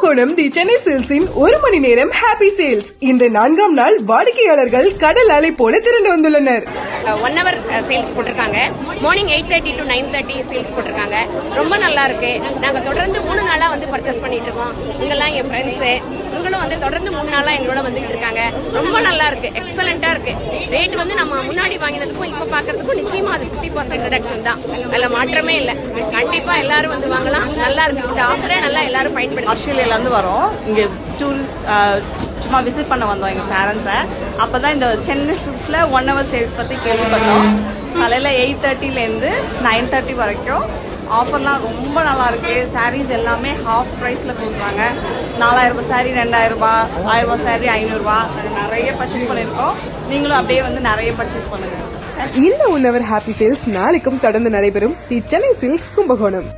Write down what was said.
கும்பகோணம் தி சென்னை சில்க்ஸின் ஒரு மணி நேரம் happy sales. இன்று 4ஆம் நாள் வாடிக்கையாளர்கள் கடல் அலை போல திரண்டு வந்துள்ளனர். 1 hour சேல்ஸ் போட்டிருக்காங்க. மார்னிங் 8:30 to 9:30 சேல்ஸ் போட்டிருக்காங்க. ரொம்ப நல்லா இருக்கு. நாங்க தொடர்ந்து 3 நாளா வந்து பர்ச்சேஸ் பண்ணிட்டு இருக்கோம். இங்கெல்லாம் என் ஃப்ரெண்ட்ஸ் இவங்களும் வந்து தொடர்ந்து 3 நாளா எங்களோட வந்துட்டு இருக்காங்க. ரொம்ப நல்லா இருக்கு, எக்ஸலண்டா இருக்கு. ரேட் வந்து நம்ம முன்னாடி வாங்கினதுக்கும் இப்ப பாக்குறதுக்கும் நிச்சயமா அது 50% ரிடக்ஷன் தான். அதுல மாற்றமே இல்ல. கண்டிப்பா எல்லாரும் வந்து வாங்கலாம். நல்லா இருக்கு. இந்த ஆஃபரே நல்லா எல்லாரும் பயன்படுத்தி. ஆஸ்திரேலியால இருந்து வரோம். இங்க டூரிஸ்ட் சும்மா விசிட் பண்ண வந்தோம் எங்க பேரண்ட்ஸை. அப்பதான் இந்த சென்னை சில்க்ஸ்ல 1 hour சேல்ஸ் பத்தி கேள்விப்பட்டோம். காலையில 8:30 9:30 வரைக்கும் ஆஃபர்லாம் ரொம்ப நல்லா இருக்கு. சாரீஸ் எல்லாமே ஹாஃப் பிரைஸ்ல கொடுக்குறாங்க. 4000 ரூபாய் சாரி 2000 ரூபாய், 1000 ரூபாய் சாரி 500 ரூபாய். நிறைய பர்ச்சேஸ் பண்ணிருக்கோம். நீங்களும் அப்படியே வந்து நிறைய பர்ச்சேஸ் பண்ணுங்க. இந்த 1 hour ஹாப்பி சேல்ஸ் நாளைக்கும் தொடர்ந்து நடைபெறும் தி சென்னை சில்க்ஸ் கும்பகோணம்.